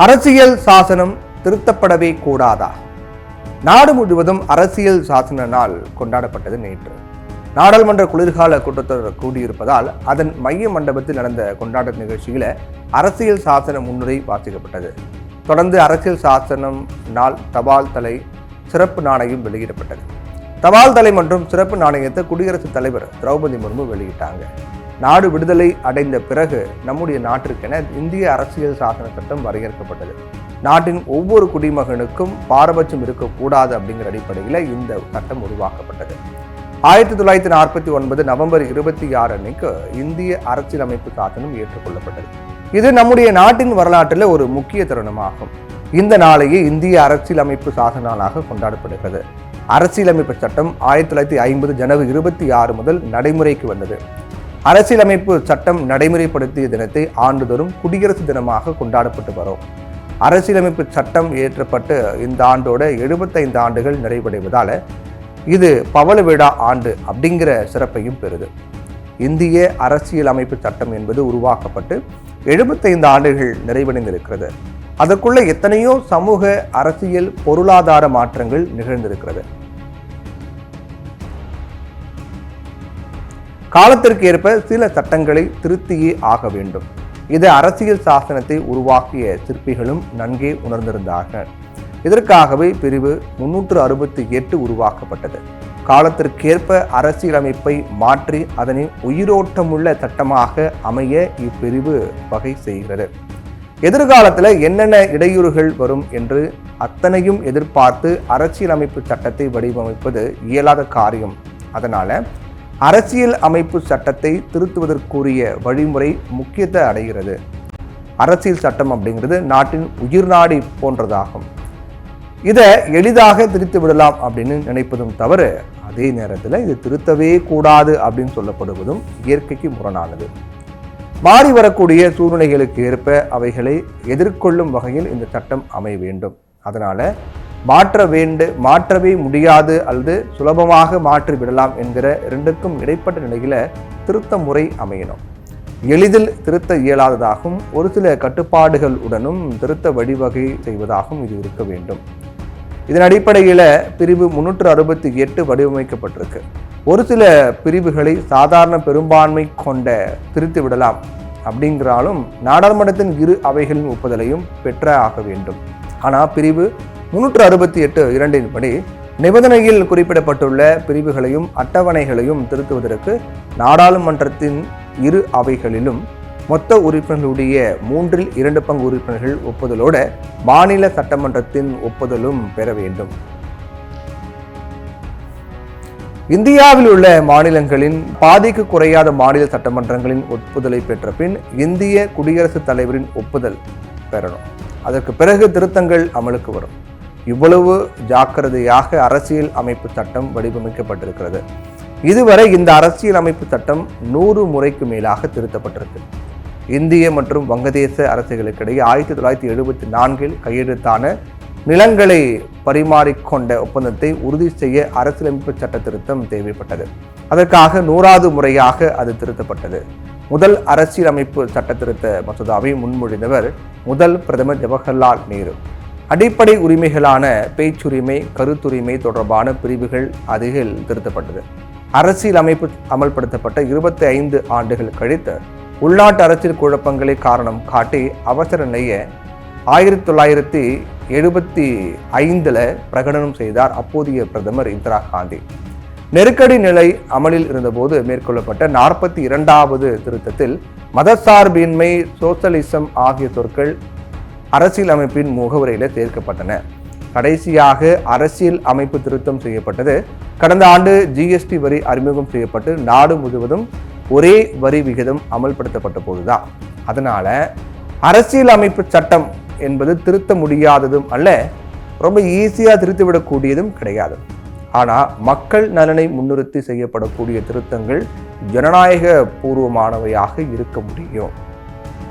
அரசியல் சாசனம் திருத்தப்படவே கூடாதா? நாடு முழுவதும் அரசியல் சாசன நாள் கொண்டாடப்பட்டது நேற்று. நாடாளுமன்ற குளிர்கால கூட்டத்தொடர் கூடியிருப்பதால் அதன் மைய மண்டபத்தில் நடந்த கொண்டாட்ட நிகழ்ச்சியில அரசியல் சாசன முன்னுரை வாசிக்கப்பட்டது. தொடர்ந்து அரசியல் சாசனம் நாள் தபால் தலை சிறப்பு நாணயம் வெளியிடப்பட்டது. தபால் தலை மற்றும் சிறப்பு நாணயத்தை குடியரசுத் தலைவர் திரௌபதி முர்மு வெளியிட்டாங்க. நாடு விடுதலை அடைந்த பிறகு நம்முடைய நாட்டிற்கென இந்திய அரசியல் சாசன சட்டம் வரையறுக்கப்பட்டது. நாட்டின் ஒவ்வொரு குடிமகனுக்கும் பாரபட்சம் இருக்கக்கூடாது அப்படிங்கிற அடிப்படையில் இந்த சட்டம் உருவாக்கப்பட்டது. 1949 நவம்பர் 26 அன்னைக்கு இந்திய அரசியலமைப்பு சாசனம் ஏற்றுக்கொள்ளப்பட்டது. இது நம்முடைய நாட்டின் வரலாற்றில் ஒரு முக்கிய தருணமாகும். இந்த நாளையே இந்திய அரசியலமைப்பு சாசன நாளாக கொண்டாடப்படுகிறது. அரசியலமைப்பு சட்டம் 1950 ஜனவரி 26 முதல் நடைமுறைக்கு வந்தது. அரசியலமைப்பு சட்டம் நடைமுறைப்படுத்திய தினத்தை ஆண்டுதோறும் குடியரசு தினமாக கொண்டாடப்பட்டு வரும். அரசியலமைப்பு சட்டம் இயற்றப்பட்டு இந்த ஆண்டோட 75 ஆண்டுகள் நிறைவடைவதால இது பவள விழா ஆண்டு அப்படிங்கிற சிறப்பையும் பெறுது. இந்திய அரசியலமைப்பு சட்டம் என்பது உருவாக்கப்பட்டு 75 ஆண்டுகள் நிறைவடைந்திருக்கிறது. அதற்குள்ள எத்தனையோ சமூக அரசியல் பொருளாதார மாற்றங்கள் நிகழ்ந்திருக்கிறது. காலத்திற்கு ஏற்ப சில சட்டங்களை திருத்தியே ஆக வேண்டும். இது அரசியல் சாசனத்தை உருவாக்கிய சிற்பிகளும் நன்கே உணர்ந்திருந்தார்கள். இதற்காகவே பிரிவு 368 உருவாக்கப்பட்டது. காலத்திற்கேற்ப அரசியலமைப்பை மாற்றி அதனை உயிரோட்டமுள்ள சட்டமாக அமைய இப்பிரிவு வகை செய்கிறது. எதிர்காலத்தில் என்னென்ன இடையூறுகள் வரும் என்று அத்தனையும் எதிர்பார்த்து அரசியலமைப்பு சட்டத்தை வடிவமைப்பது இயலாத காரியம். அதனால அரசியல் அமைப்பு சட்டத்தை திருத்துவதற்குரிய வழிமுறை முக்கியத்தை அடைகிறது. அரசியல் சட்டம் அப்படிங்கிறது நாட்டின் உயிர்நாடி போன்றதாகும். இதை எளிதாக திருத்தி விடலாம் அப்படின்னு நினைப்பதும் தவிர, அதே நேரத்தில் இது திருத்தவே கூடாது அப்படின்னு சொல்லப்படுவதும் இயற்கைக்கு முரணானது. மாறி வரக்கூடிய சூழ்நிலைகளுக்கு ஏற்ப அவைகளை எதிர்கொள்ளும் வகையில் இந்த சட்டம் அமைய வேண்டும். அதனால மாற்றவே முடியாது அல்லது சுலபமாக மாற்றி விடலாம் என்கிற இரண்டுக்கும் இடைப்பட்ட நிலையில திருத்த முறை அமையணும். எளிதில் திருத்த இயலாததாகவும் ஒரு சில கட்டுப்பாடுகள் உடனும் திருத்த வழிவகை செய்வதாகவும் இது இருக்க வேண்டும். இதன் அடிப்படையில் பிரிவு 368 வடிவமைக்கப்பட்டிருக்கு. ஒரு சில பிரிவுகளை சாதாரண பெரும்பான்மை கொண்ட திருத்தி விடலாம் அப்படிங்கிறாலும் நாடாளுமன்றத்தின் இரு அவைகளின் ஒப்புதலையும் பெற்ற ஆக வேண்டும். ஆனால் பிரிவு 368 2 படி நிபந்தனையில் குறிப்பிடப்பட்டுள்ள பிரிவுகளையும் அட்டவணைகளையும் திருத்துவதற்கு நாடாளுமன்றத்தின் இரு அவைகளிலும் மொத்த உறுப்பினர்களுடைய 3/2 பங்கு உறுப்பினர்கள் ஒப்புதலோட மாநில சட்டமன்றத்தின் ஒப்புதலும் பெற வேண்டும். இந்தியாவில் உள்ள மாநிலங்களின் பாதிக்கு குறையாத மாநில சட்டமன்றங்களின் ஒப்புதலை பெற்ற பின் இந்திய குடியரசுத் தலைவரின் ஒப்புதல் பெறணும். அதற்கு பிறகு திருத்தங்கள் அமலுக்கு வரும். இவ்வளவு ஜாக்கிரதையாக அரசியல் அமைப்பு சட்டம் வடிவமைக்கப்பட்டிருக்கிறது. இதுவரை இந்த அரசியல் அமைப்பு சட்டம் 100 முறைக்கு மேலாக திருத்தப்பட்டிருக்கு. இந்திய மற்றும் வங்கதேச அரசுகளுக்கிடையே 1974 கையெழுத்தான நிலங்களை பரிமாறிக்கொண்ட ஒப்பந்தத்தை உறுதி செய்ய அரசியலமைப்பு சட்ட திருத்தம் தேவைப்பட்டது. அதற்காக 100வது முறையாக அது திருத்தப்பட்டது. முதல் அரசியலமைப்பு சட்ட திருத்த மசோதாவை முன்மொழிந்தவர் முதல் பிரதமர் ஜவஹர்லால் நேரு. அடிப்படை உரிமைகளான பேச்சுரிமை, கருத்துரிமை தொடர்பான பிரிவுகள் அதில் திருத்தப்பட்டது. அரசியல் அமைப்பு அமல்படுத்தப்பட்ட 25 ஆண்டுகள் கழித்து உள்நாட்டு அரசியல் குழப்பங்களை காரணம் காட்டி அவசர நிலையை 1975 பிரகடனம் செய்தார் அப்போதைய பிரதமர் இந்திரா காந்தி. நெருக்கடி நிலை அமலில் இருந்தபோது மேற்கொள்ளப்பட்ட 42வது திருத்தத்தில் மதசார்பின்மை, சோசலிசம் ஆகிய சொற்கள் அரசியல் அமைப்பின் முகவுரையில் சேர்க்கப்பட்டன. கடைசியாக அரசியல் அமைப்பு திருத்தம் செய்யப்பட்டது. கடந்த ஆண்டு GST வரி அறிமுகம் செய்யப்பட்டு நாடு முழுவதும் ஒரே வரி விகிதம் அமல்படுத்தப்பட்ட போதுதான். அதனால அரசியல் அமைப்பு சட்டம் என்பது திருத்த முடியாததும் அல்ல, ரொம்ப ஈஸியாக திருத்திவிடக்கூடியதும் கிடையாது. ஆனால் மக்கள் நலனை முன்னிறுத்தி செய்யப்படக்கூடிய திருத்தங்கள் ஜனநாயக பூர்வமானவையாக இருக்க முடியும்.